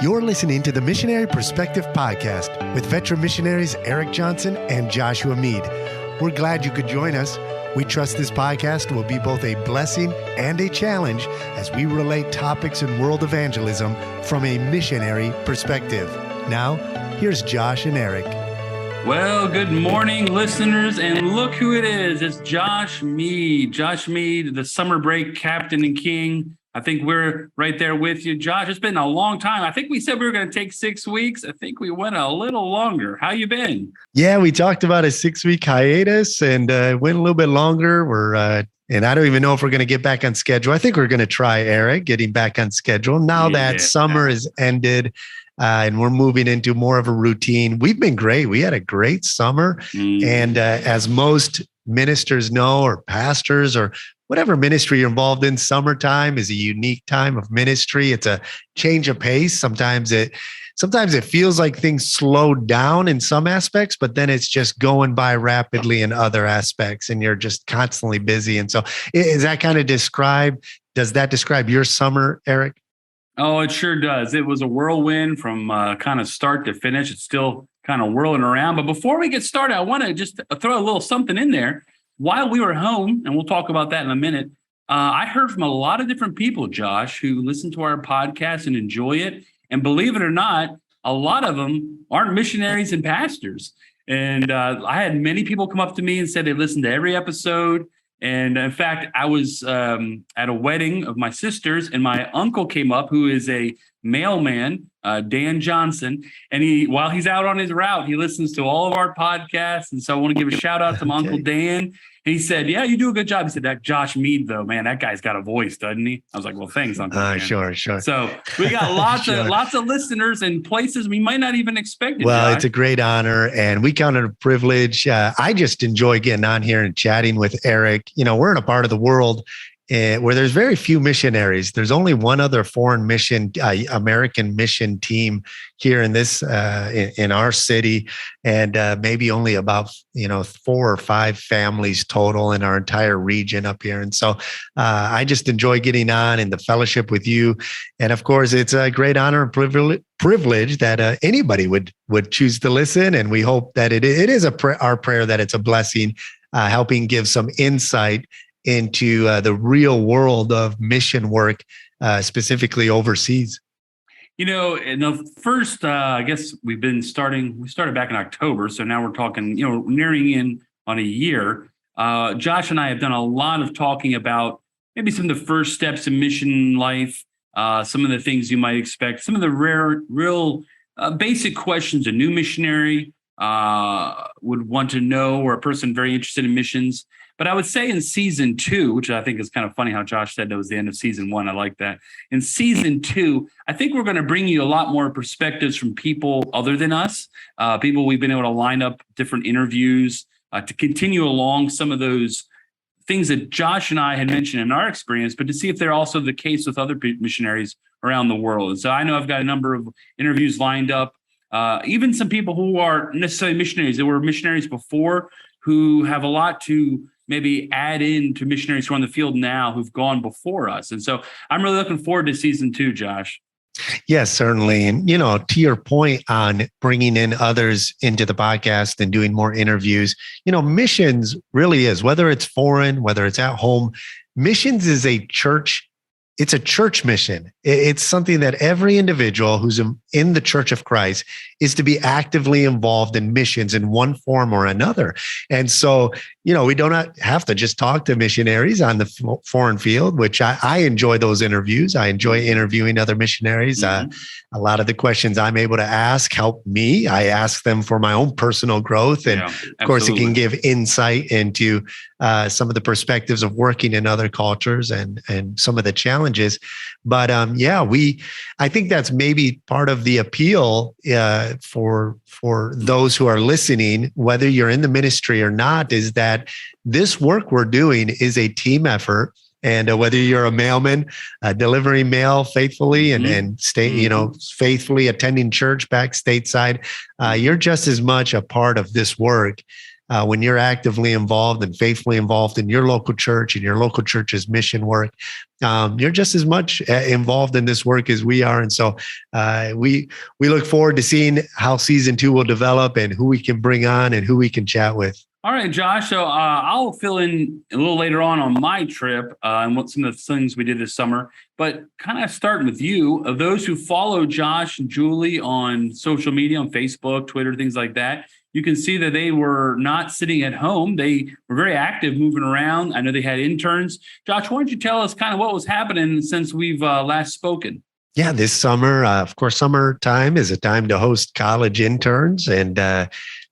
You're listening to the Missionary Perspective Podcast with veteran missionaries Erik Johnson and Joshua Mead. We're glad you could join us. We trust this podcast will be both a blessing and a challenge as we relate topics in world evangelism from a missionary perspective. Now, here's Josh and Erik. Well, good morning, listeners, and look who it is. It's Josh Mead. Josh Mead, the summer break captain and king. I think we're right there with you. Josh, it's been a long time. I think we said we were going to take 6 weeks. I think we went a little longer. How you been? Yeah, we talked about a 6-week hiatus and went a little bit longer. And I don't even know if we're going to get back on schedule. I think we're going to try, Erik, getting back on schedule. Now that summer is ended and we're moving into more of a routine. We've been great. We had a great summer. And as most ministers know, or pastors, or whatever ministry you're involved in, summertime is a unique time of ministry. It's a change of pace. Sometimes it feels like things slow down in some aspects, but then it's just going by rapidly in other aspects, and you're just constantly busy. And so does that describe your summer, Erik? Oh, it sure does. It was a whirlwind from kind of start to finish. It's still kind of whirling around. But before we get started, I want to just throw a little something in there. While we were home, and we'll talk about that in a minute, I heard from a lot of different people, Josh, who listen to our podcast and enjoy it. And believe it or not, a lot of them aren't missionaries and pastors. And I had many people come up to me and said they listened to every episode. And in fact, I was at a wedding of my sister's, and my uncle came up, who is a mailman, Dan Johnson. And while he's out on his route, he listens to all of our podcasts. And so I want to give a shout out to my Uncle Dan. And he said, "Yeah, you do a good job." He said, "That Josh Mead, though, man, that guy's got a voice, doesn't he?" I was like, "Well, thanks, Uncle Dan." Sure. So we got lots of listeners in places we might not even expect it. Well, Josh. It's a great honor, and we count it a privilege. I just enjoy getting on here and chatting with Erik. You know, we're in a part of the world where there's very few missionaries. There's only one other foreign mission, American mission team here in this in our city, and maybe only about 4 or 5 families total in our entire region up here. And so I just enjoy getting on in the fellowship with you. And of course, it's a great honor and privilege that anybody would choose to listen. And we hope that it is our prayer that it's a blessing, helping give some insight into the real world of mission work, specifically overseas. In the first, I guess we started back in October. So now we're talking, nearing in on a year. Josh and I have done a lot of talking about maybe some of the first steps in mission life, some of the things you might expect, some of the real basic questions a new missionary would want to know, or a person very interested in missions. But I would say in season 2, which I think is kind of funny how Josh said that was the end of season 1. I like that. In season 2, I think we're going to bring you a lot more perspectives from people other than us, people we've been able to line up different interviews to continue along some of those things that Josh and I had mentioned in our experience, but to see if they're also the case with other missionaries around the world. And so I know I've got a number of interviews lined up, even some people who aren't necessarily missionaries. They were missionaries before, who have a lot to maybe add in to missionaries who are on the field now who've gone before us. And so I'm really looking forward to season 2, Josh. Yes, certainly. And, to your point on bringing in others into the podcast and doing more interviews, missions really is, whether it's foreign, whether it's at home, missions is it's a church mission. It's something that every individual who's in the Church of Christ is to be actively involved in missions in one form or another. And so, we don't have to just talk to missionaries on the foreign field, which I enjoy those interviews. I enjoy interviewing other missionaries. A lot of the questions I'm able to ask help me. I ask them for my own personal growth. And of course, it can give insight into some of the perspectives of working in other cultures and some of the challenges. But I think that's maybe part of the appeal for those who are listening, whether you're in the ministry or not, is that this work we're doing is a team effort. And whether you're a mailman, delivering mail faithfully and faithfully attending church back stateside, you're just as much a part of this work when you're actively involved and faithfully involved in your local church and your local church's mission work, you're just as much involved in this work as we are. And so we look forward to seeing how season 2 will develop and who we can bring on and who we can chat with. All right, Josh. So I'll fill in a little later on my trip and what some of the things we did this summer. But kind of starting with you, of those who follow Josh and Julie on social media, on Facebook, Twitter, things like that, you can see that they were not sitting at home. They were very active, moving around. I know they had interns. Josh, why don't you tell us kind of what was happening since we've last spoken? Yeah, this summer, of course, summertime is a time to host college interns. And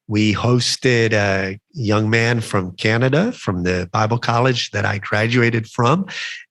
we hosted a young man from Canada, from the Bible college that I graduated from.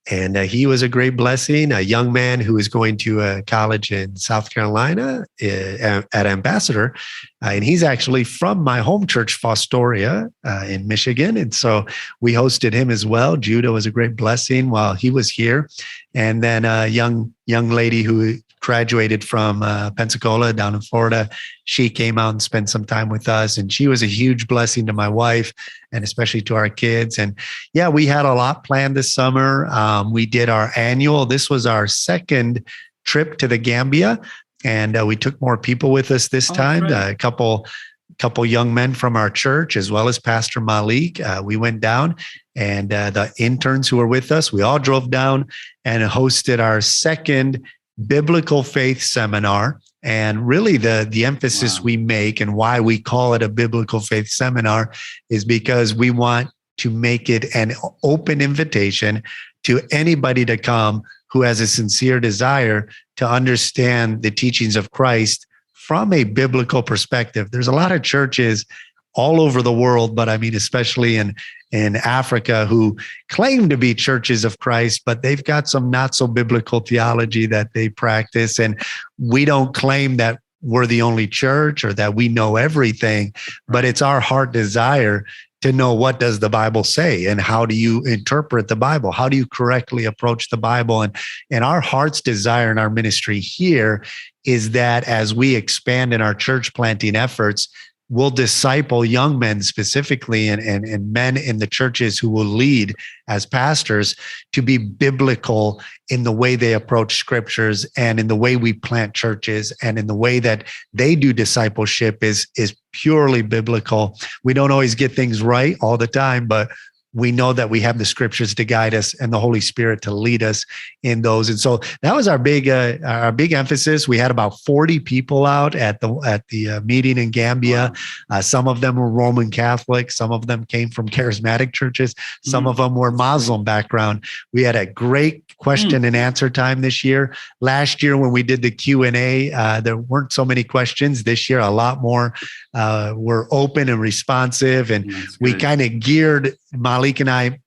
And he was a great blessing, a young man who is going to a college in South Carolina at Ambassador. And he's actually from my home church, Fostoria, in Michigan. And so we hosted him as well. Judah was a great blessing while he was here. And then a young lady who graduated from Pensacola down in Florida. She came out and spent some time with us, and she was a huge blessing to my wife and especially to our kids. And yeah, we had a lot planned this summer. We did our annual, this was our second trip to the Gambia, and we took more people with us this time. Right. A couple young men from our church, as well as Pastor Malik. We went down, and the interns who were with us, we all drove down and hosted our second biblical faith seminar. And really the emphasis we make and why we call it a biblical faith seminar is because we want to make it an open invitation to anybody to come who has a sincere desire to understand the teachings of Christ from a biblical perspective. There's a lot of churches all over the world, but I mean, especially in Africa, who claim to be churches of Christ, but they've got some not so biblical theology that they practice. And we don't claim that we're the only church or that we know everything, but it's our heart desire to know, what does the Bible say and how do you interpret the Bible? How do you correctly approach the Bible? And our heart's desire in our ministry here is that as we expand in our church planting efforts, we'll disciple young men specifically and men in the churches who will lead as pastors to be biblical in the way they approach scriptures and in the way we plant churches and in the way that they do discipleship is purely biblical. We don't always get things right all the time, but we know that we have the scriptures to guide us and the Holy Spirit to lead us in those. And so that was our big emphasis. We had about 40 people out at the meeting in Gambia. Some of them were Roman Catholic. Some of them came from charismatic churches. Some of them were Muslim background. We had a great question and answer time this year. Last year, when we did the Q&A, there weren't so many questions. This year, a lot more were open and responsive. And we kind of geared, Malik and I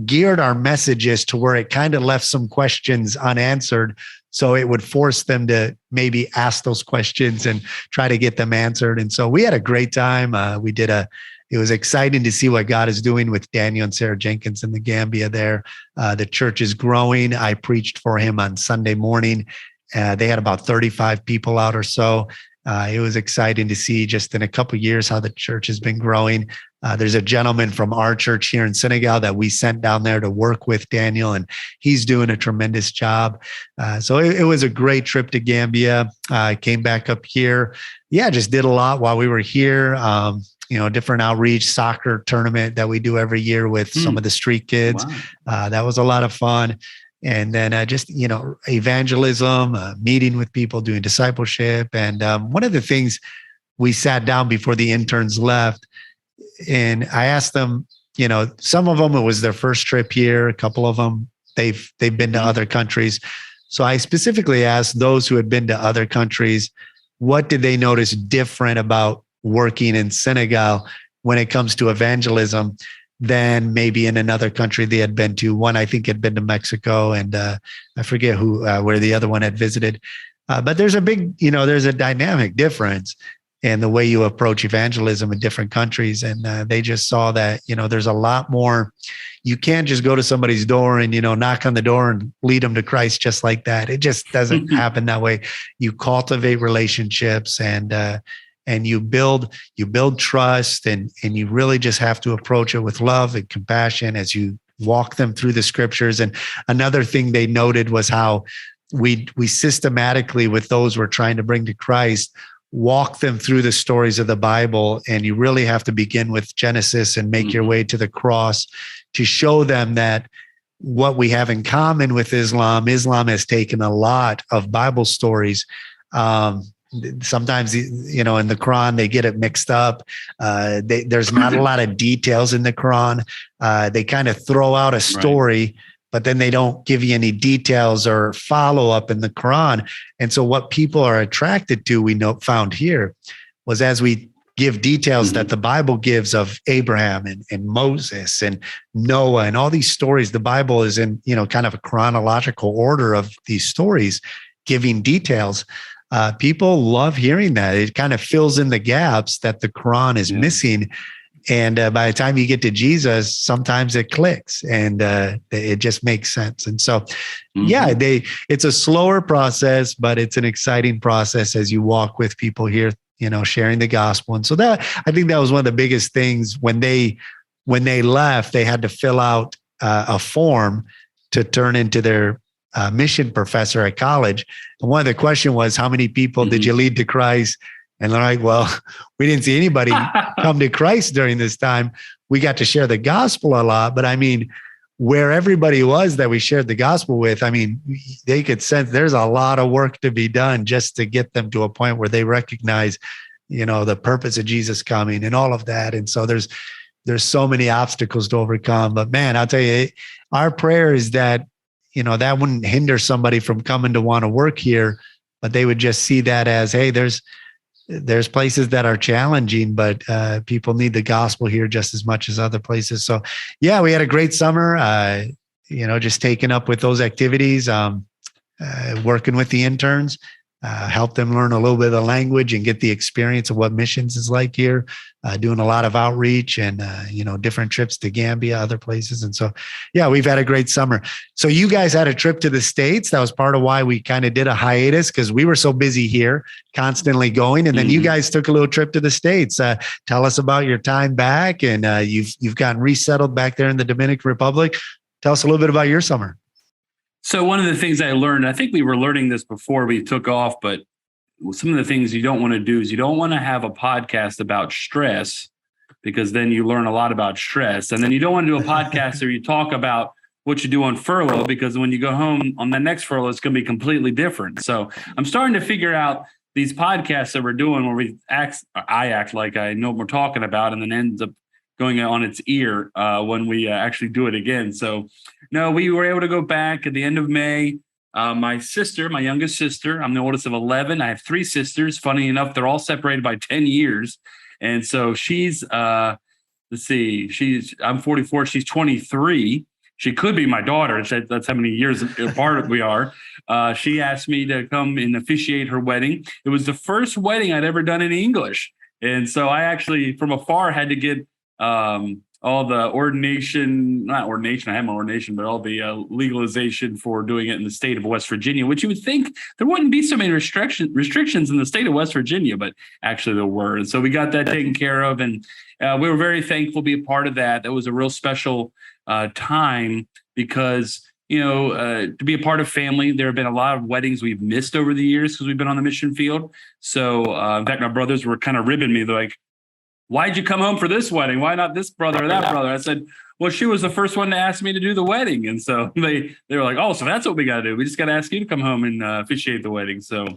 geared our messages to where it kind of left some questions unanswered. So it would force them to maybe ask those questions and try to get them answered. And so we had a great time. It was exciting to see what God is doing with Daniel and Sarah Jenkins in the Gambia there. The church is growing. I preached for him on Sunday morning. They had about 35 people out or so. It was exciting to see just in a couple of years how the church has been growing. There's a gentleman from our church here in Senegal that we sent down there to work with Daniel, and he's doing a tremendous job. So it was a great trip to Gambia. I came back up here. Yeah, just did a lot while we were here. Different outreach soccer tournament that we do every year with some of the street kids. Wow. That was a lot of fun. And then evangelism, meeting with people, doing discipleship. And one of the things, we sat down before the interns left, and I asked them, some of them, it was their first trip here. A couple of them, they've been to other countries. So I specifically asked those who had been to other countries, what did they notice different about working in Senegal when it comes to evangelism than maybe in another country they had been to? One, I think, had been to Mexico, and I forget where the other one had visited. But there's there's a dynamic difference in the way you approach evangelism in different countries. And they just saw that, there's a lot more. You can't just go to somebody's door and, knock on the door and lead them to Christ just like that. It just doesn't happen that way. You cultivate relationships, and and you build trust, and you really just have to approach it with love and compassion as you walk them through the scriptures. And another thing they noted was how we systematically, with those we're trying to bring to Christ, walk them through the stories of the Bible. And you really have to begin with Genesis and make your way to the cross to show them that what we have in common with Islam has taken a lot of Bible stories. Sometimes, in the Quran, they get it mixed up. There's not a lot of details in the Quran. They kind of throw out a story, but then they don't give you any details or follow up in the Quran. And so what people are attracted to, found here, was as we give details that the Bible gives of Abraham and Moses and Noah and all these stories. The Bible is in, kind of a chronological order of these stories, giving details. People love hearing that. It kind of fills in the gaps that the Quran is missing. And by the time you get to Jesus, sometimes it clicks and it just makes sense. And so, it's a slower process, but it's an exciting process as you walk with people here, sharing the gospel. And so I think that was one of the biggest things when they left. They had to fill out a form to turn into their mission professor at college. And one of the questions was, how many people did you lead to Christ? And they're like, well, we didn't see anybody come to Christ during this time. We got to share the gospel a lot, but I mean, where everybody was that we shared the gospel with, I mean, they could sense there's a lot of work to be done just to get them to a point where they recognize, the purpose of Jesus coming and all of that. And so there's so many obstacles to overcome. But man, I'll tell you, our prayer is that, that wouldn't hinder somebody from coming to want to work here, but they would just see that as, hey, there's places that are challenging, but people need the gospel here just as much as other places. So yeah, we had a great summer, just taking up with those activities, working with the interns, help them learn a little bit of the language and get the experience of what missions is like here, doing a lot of outreach and, different trips to Gambia, other places. And so, yeah, we've had a great summer. So you guys had a trip to the States. That was part of why we kind of did a hiatus, because we were so busy here, constantly going. And then you guys took a little trip to the States. Tell us about your time back, and you've gotten resettled back there in the Dominican Republic. Tell us a little bit about your summer. So one of the things I learned, I think we were learning this before we took off, but some of the things you don't want to do is you don't want to have a podcast about stress, because then you learn a lot about stress. And then you don't want to do a podcast where you talk about what you do on furlough, because when you go home on the next furlough, it's going to be completely different. So I'm starting to figure out these podcasts that we're doing where I act like I know what we're talking about, and then ends up going on its ear when we actually do it again. So no, we were able to go back at the end of May. My youngest sister, I'm the oldest of 11. I have 3 sisters. Funny enough, they're all separated by 10 years. And so she's, I'm 44. She's 23. She could be my daughter. That's how many years apart we are. She asked me to come and officiate her wedding. It was the first wedding I'd ever done in English. And so I actually, from afar, had to get all the not ordination, I have my ordination, but all the legalization for doing it in the state of West Virginia, which you would think there wouldn't be so many restrictions in the state of West Virginia, but actually there were. And so we got that taken care of, and we were very thankful to be a part of that. That was a real special time, because to be a part of family. There have been a lot of weddings we've missed over the years because we've been on the mission field. So in fact, my brothers were kind of ribbing me. They're like, why'd you come home for this wedding? Why not this brother or that brother? I said, well, she was the first one to ask me to do the wedding. And so they were like, oh, so that's what we got to do. We just got to ask you to come home and officiate the wedding. So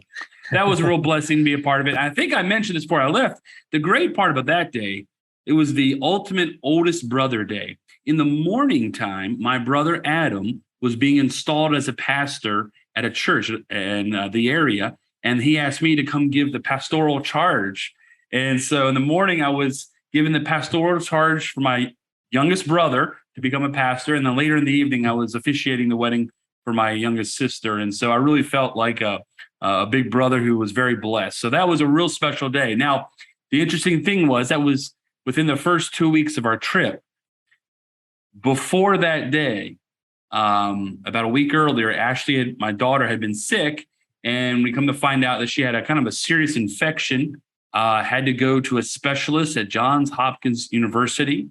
that was a real blessing to be a part of it. I think I mentioned this before I left. The great part about that day, it was the ultimate oldest brother day. In the morning time, my brother Adam was being installed as a pastor at a church in the area. And he asked me to come give the pastoral charge. And so in the morning, I was given the pastoral charge for my youngest brother to become a pastor. And then later in the evening, I was officiating the wedding for my youngest sister. And so I really felt like a big brother who was very blessed. So that was a real special day. Now, the interesting thing was that was within the first 2 weeks of our trip. Before that day, about a week earlier, Ashley, my daughter, had been sick. And we come to find out that she had a kind of a serious infection had to go to a specialist at Johns Hopkins University.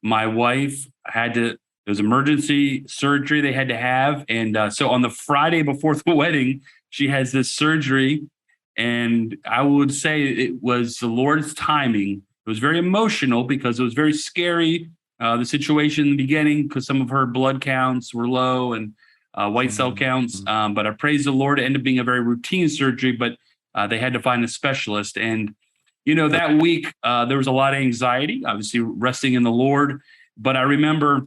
My wife there was emergency surgery they had to have. And so on the Friday before the wedding, she has this surgery. And I would say it was the Lord's timing. It was very emotional because it was very scary, the situation in the beginning, because some of her blood counts were low and white cell counts. But I praise the Lord. It ended up being a very routine surgery, but they had to find a specialist. And, that week, there was a lot of anxiety, obviously resting in the Lord. But I remember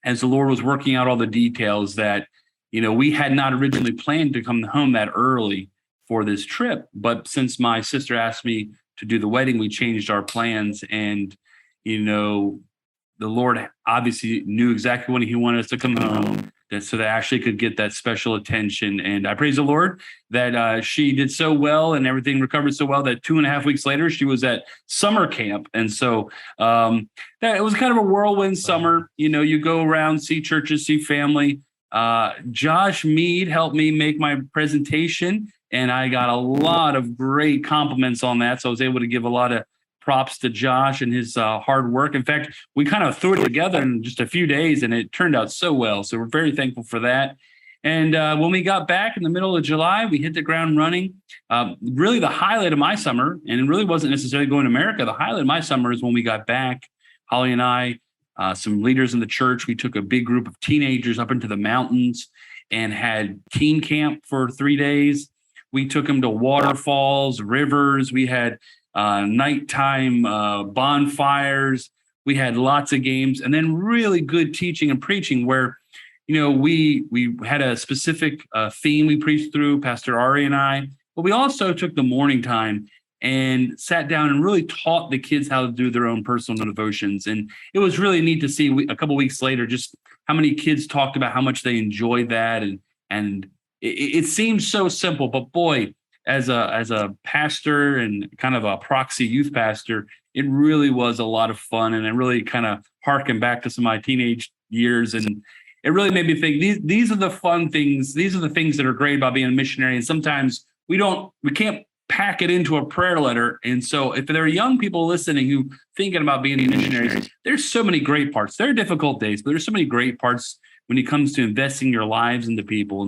as the Lord was working out all the details that, we had not originally planned to come home that early for this trip. But since my sister asked me to do the wedding, we changed our plans. And, the Lord obviously knew exactly when he wanted us to come home, so they actually could get that special attention. And I praise the Lord that she did so well and everything recovered so well that 2.5 weeks later, she was at summer camp. And so that it was kind of a whirlwind summer. You go around, see churches, see family. Josh Mead helped me make my presentation, and I got a lot of great compliments on that. So I was able to give a lot of props to Josh and his hard work. In fact, we kind of threw it together in just a few days, and it turned out so well. So we're very thankful for that. And when we got back in the middle of July, we hit the ground running. Really the highlight of my summer, and it really wasn't necessarily going to America. The highlight of my summer is when we got back, Holly and I, some leaders in the church, we took a big group of teenagers up into the mountains and had teen camp for 3 days. We took them to waterfalls, rivers. We had nighttime bonfires. We had lots of games, and then really good teaching and preaching where, we had a specific theme we preached through, Pastor Ari and I, but we also took the morning time and sat down and really taught the kids how to do their own personal devotions. And it was really neat to see a couple of weeks later, just how many kids talked about how much they enjoyed that. And it seems so simple, but boy, as a pastor and kind of a proxy youth pastor, it really was a lot of fun. And it really kind of harkened back to some of my teenage years. And it really made me think these are the fun things. These are the things that are great about being a missionary. And sometimes we can't pack it into a prayer letter. And so if there are young people listening who thinking about being missionaries, there's so many great parts. There are difficult days, but there's so many great parts when it comes to investing your lives into people.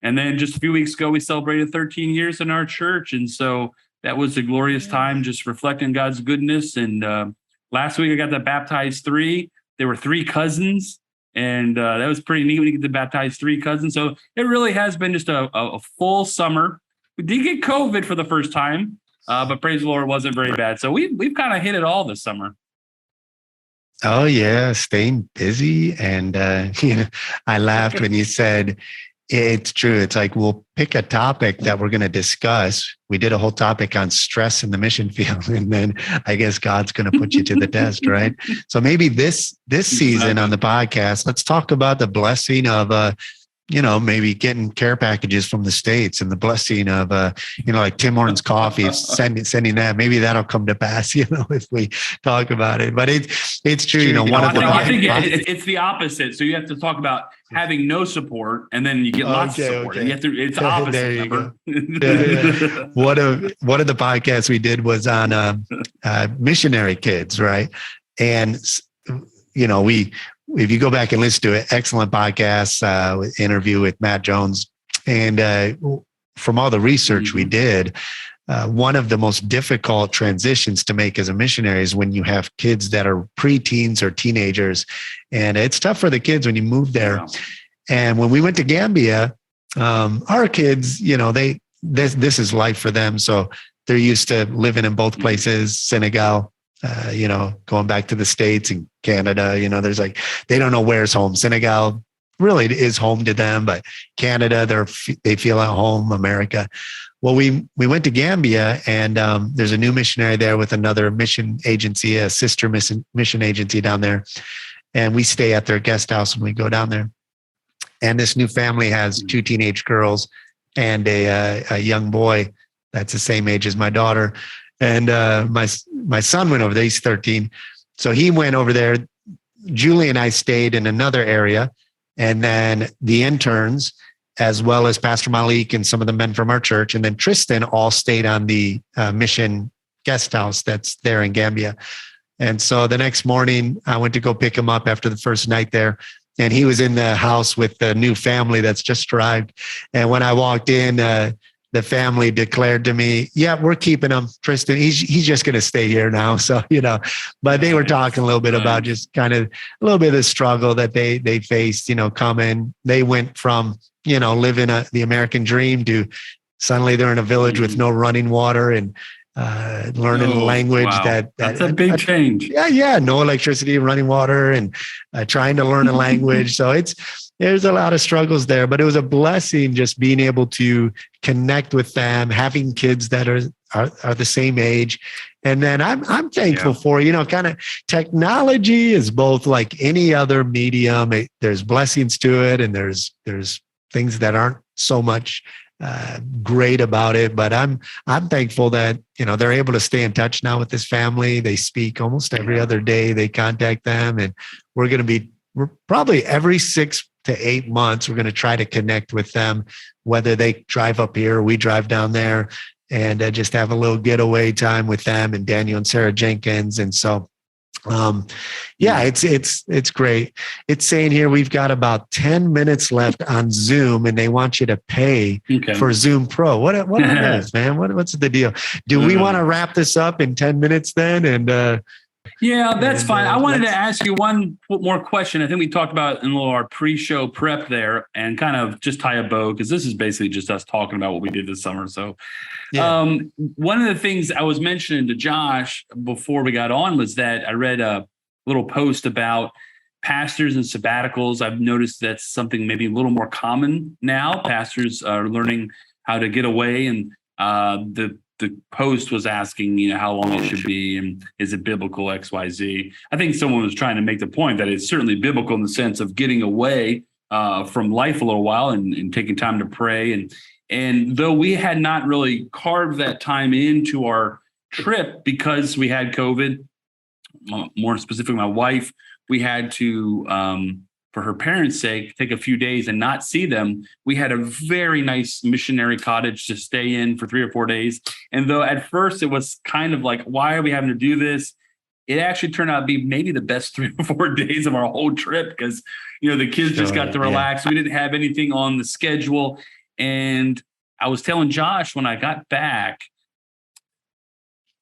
And then just a few weeks ago, we celebrated 13 years in our church. And so that was a glorious time, just reflecting God's goodness. And last week, I got to baptize 3. There were 3 cousins. And that was pretty neat when you get to baptize 3 cousins. So it really has been just a full summer. We did get COVID for the first time, but praise the Lord, it wasn't very bad. So we've kind of hit it all this summer. Oh, yeah. Staying busy. And, I laughed when you said, it's true. It's like, we'll pick a topic that we're going to discuss. We did a whole topic on stress in the mission field. And then I guess God's going to put you to the test, right? So maybe this season on the podcast, let's talk about the blessing of, maybe getting care packages from the States and the blessing of, like Tim Hortons coffee, sending that. Maybe that'll come to pass, if we talk about it. But it's true. I think it's the opposite. So you have to talk about having no support, and then you get lots of support. Okay. And it's the opposite. There you go. One of the podcasts we did was on missionary kids, right? And if you go back and listen to it, excellent podcast, interview with Matt Jones. And from all the research we did, one of the most difficult transitions to make as a missionary is when you have kids that are preteens or teenagers. And it's tough for the kids when you move there. Yeah. And when we went to Gambia, our kids, this is life for them. So they're used to living in both places, Senegal, going back to the States and Canada, they don't know where's home. Senegal really is home to them, but Canada, they feel at home, America. Well, we went to Gambia, and there's a new missionary there with another mission agency, a sister mission agency down there. And we stay at their guest house when we go down there. And this new family has 2 teenage girls and a young boy that's the same age as my daughter. And my son went over there. He's 13. So he went over there. Julie and I stayed in another area. And then the interns as well as Pastor Malik and some of the men from our church. And then Tristan all stayed on the mission guest house that's there in Gambia. And so the next morning, I went to go pick him up after the first night there. And he was in the house with the new family that's just arrived. And when I walked in, the family declared to me, yeah, we're keeping him, Tristan. He's just going to stay here now. So, but they were talking a little bit about just kind of a little bit of the struggle that they faced, coming. They went from, living the American dream to suddenly they're in a village with no running water and learning a language. Wow. That's a big change. Yeah. No electricity, running water, and trying to learn a language. So there's a lot of struggles there, but it was a blessing just being able to connect with them, having kids that are the same age. And then I'm thankful for, kind of technology is both like any other medium. There's blessings to it, and there's things that aren't so much great about it, but I'm thankful that they're able to stay in touch now with this family. They speak almost every other day. They contact them, and we're probably every 6 to 8 months we're going to try to connect with them, whether they drive up here or we drive down there, and just have a little getaway time with them and Daniel and Sarah Jenkins. And so it's great. It's saying here we've got about 10 minutes left on Zoom, and they want you to pay for Zoom Pro. What are those, man? What's the deal? Do we want to wrap this up in 10 minutes then? And yeah, that's fine. I wanted to ask you one more question. I think we talked about in our pre-show prep there, and kind of just tie a bow, because this is basically just us talking about what we did this summer. So one of the things I was mentioning to Josh before we got on was that I read a little post about pastors and sabbaticals. I've noticed that's something maybe a little more common now. Pastors are learning how to get away, and the post was asking, how long it should be, and is it biblical, XYZ. I think someone was trying to make the point that it's certainly biblical in the sense of getting away from life a little while and taking time to pray. And though we had not really carved that time into our trip because we had COVID, more specifically my wife, we had to, for her parents' sake, take a few days and not see them. We had a very nice missionary cottage to stay in for 3 or 4 days. And though at first it was kind of like, why are we having to do this? It actually turned out to be maybe the best 3 or 4 days of our whole trip, because, the kids just got to relax. We didn't have anything on the schedule. And I was telling Josh when I got back,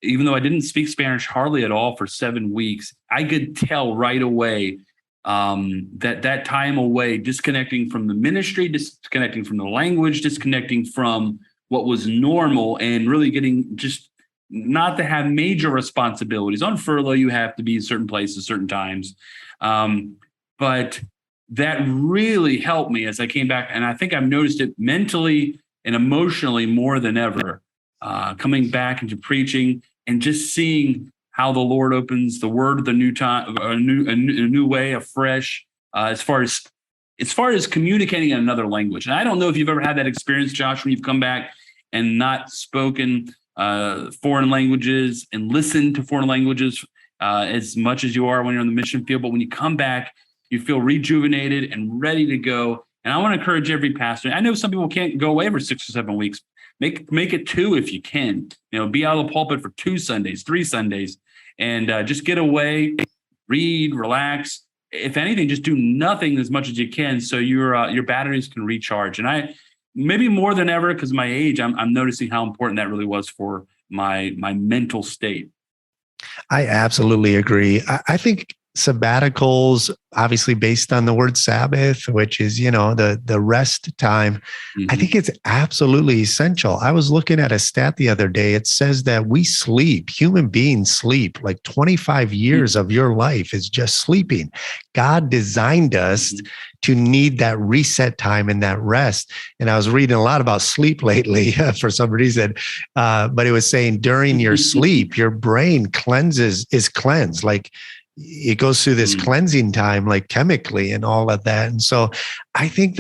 even though I didn't speak Spanish hardly at all for 7 weeks, I could tell right away that time away, disconnecting from the ministry, disconnecting from the language, disconnecting from what was normal, and really getting just not to have major responsibilities. On furlough, you have to be in certain places, certain times. But that really helped me as I came back. And I think I've noticed it mentally and emotionally more than ever, coming back into preaching and just seeing how the Lord opens the word, the new time, a new way, afresh, as far as communicating in another language. And I don't know if you've ever had that experience, Josh, when you've come back and not spoken foreign languages and listened to foreign languages as much as you are when you're in the mission field. But when you come back, you feel rejuvenated and ready to go. And I want to encourage every pastor. I know some people can't go away for 6 or 7 weeks. Make it 2 if you can. Be out of the pulpit for 2 Sundays, 3 Sundays. And just get away, read, relax. If anything, just do nothing as much as you can, so your batteries can recharge. And I, maybe more than ever, because of my age, I'm noticing how important that really was for my mental state. I absolutely agree. I think sabbaticals, obviously based on the word Sabbath, which is, the rest time. Mm-hmm. I think it's absolutely essential. I was looking at a stat the other day. It says that human beings sleep, like 25 years of your life is just sleeping. God designed us to need that reset time and that rest. And I was reading a lot about sleep lately for some reason, but it was saying during your sleep, your brain is cleansed. Like, it goes through this cleansing time, like chemically and all of that. And so I think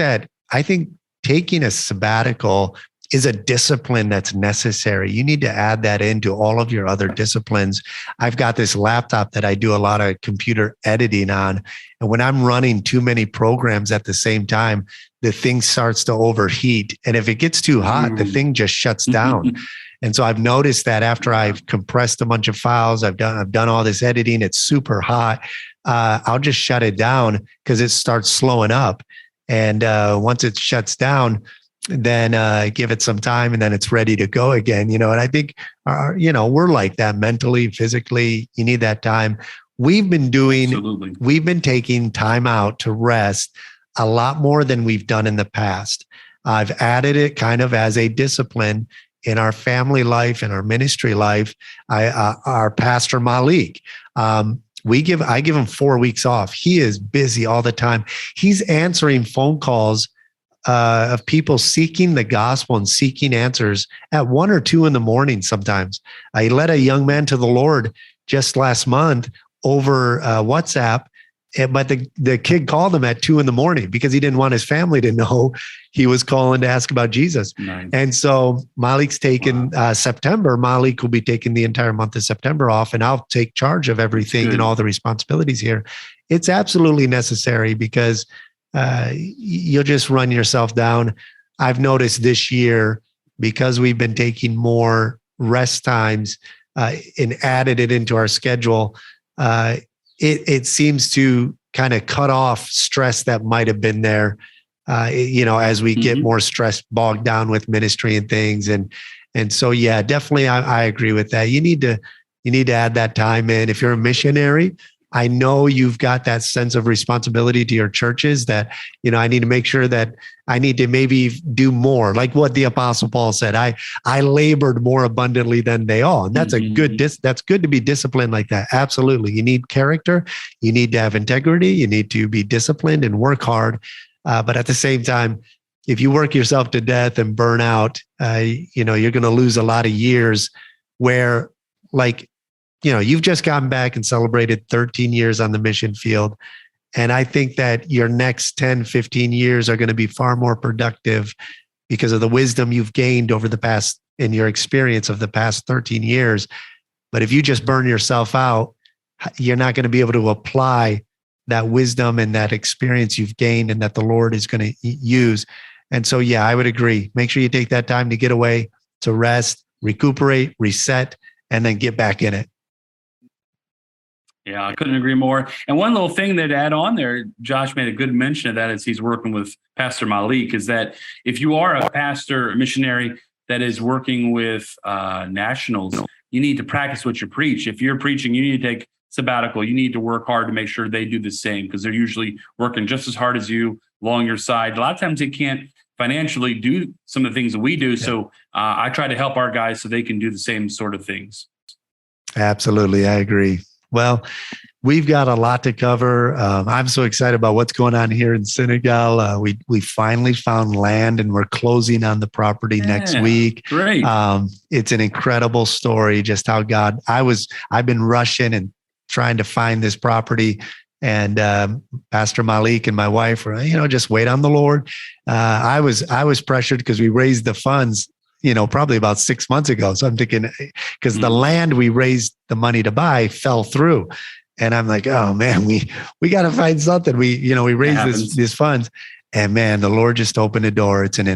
taking a sabbatical is a discipline that's necessary. You need to add that into all of your other disciplines. I've got this laptop that I do a lot of computer editing on. And when I'm running too many programs at the same time, the thing starts to overheat. And if it gets too hot, the thing just shuts down. And so I've noticed that after I've compressed a bunch of files, I've done all this editing, it's super hot. I'll just shut it down because it starts slowing up. And once it shuts down, then give it some time and then it's ready to go again, and I think, we're like that mentally, physically. You need that time. We've been taking time out to rest a lot more than we've done in the past. I've added it kind of as a discipline in our family life and our ministry life. Our pastor Malik, I give him 4 weeks off. He is busy all the time. He's answering phone calls of people seeking the gospel and seeking answers at 1 or 2 in the morning. Sometimes he led a young man to the Lord just last month over WhatsApp. But the kid called him at 2 in the morning because he didn't want his family to know he was calling to ask about Jesus. Nice. And so Malik's taken September. Malik will be taking the entire month of September off, and I'll take charge of everything and all the responsibilities here. It's absolutely necessary because you'll just run yourself down. I've noticed this year, because we've been taking more rest times and added it into our schedule, it seems to kind of cut off stress that might have been there, as we get more stressed, bogged down with ministry and things. And so, yeah, definitely I agree with that. You need to add that time in. If you're a missionary, I know you've got that sense of responsibility to your churches that, I need to make sure that I need to maybe do more, like what the Apostle Paul said. I labored more abundantly than they all. And that's that's good to be disciplined like that. Absolutely. You need character. You need to have integrity. You need to be disciplined and work hard. But at the same time, if you work yourself to death and burn out, you're going to lose a lot of years where, you've just gotten back and celebrated 13 years on the mission field. And I think that your next 10, 15 years are going to be far more productive because of the wisdom you've gained over the past, in your experience of the past 13 years. But if you just burn yourself out, you're not going to be able to apply that wisdom and that experience you've gained and that the Lord is going to use. And so, yeah, I would agree. Make sure you take that time to get away, to rest, recuperate, reset, and then get back in it. Yeah, I couldn't agree more. And one little thing that add on there, Josh made a good mention of that as he's working with Pastor Malik, is that if you are a pastor, a missionary that is working with nationals, you need to practice what you preach. If you're preaching, you need to take sabbatical. You need to work hard to make sure they do the same because they're usually working just as hard as you along your side. A lot of times they can't financially do some of the things that we do. Yeah. So I try to help our guys so they can do the same sort of things. Absolutely. I agree. Well, we've got a lot to cover. I'm so excited about what's going on here in Senegal. We finally found land and we're closing on the property next week. Great. It's an incredible story, just how God, I've been rushing and trying to find this property. And Pastor Malik and my wife were, just wait on the Lord. I was pressured because we raised the funds probably about 6 months ago. So I'm thinking, because the land we raised the money to buy fell through. And I'm like, oh man, we got to find something. We raised these funds, and man, the Lord just opened the door. It's in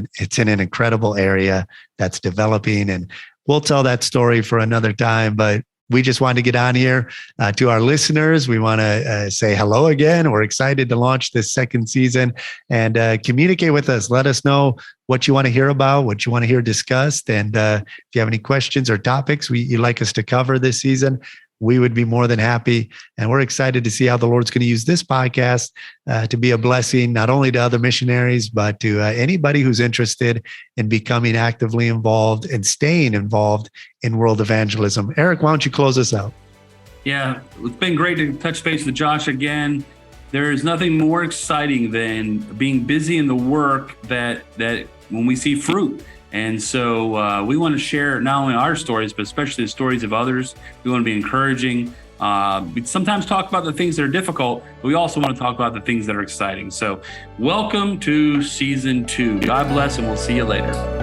an incredible area that's developing, and we'll tell that story for another time. But we just wanted to get on here to our listeners. We want to say hello again. We're excited to launch this second season and communicate with us. Let us know what you want to hear about, what you want to hear discussed. And if you have any questions or topics you'd like us to cover this season, we would be more than happy. And we're excited to see how the Lord's going to use this podcast to be a blessing, not only to other missionaries, but to anybody who's interested in becoming actively involved and staying involved in world evangelism. Erik, why don't you close us out? Yeah, it's been great to touch base with Josh again. There is nothing more exciting than being busy in the work that when we see fruit. And so we want to share not only our stories, but especially the stories of others. We want to be encouraging. We sometimes talk about the things that are difficult, but we also want to talk about the things that are exciting. So welcome to season 2. God bless, and we'll see you later.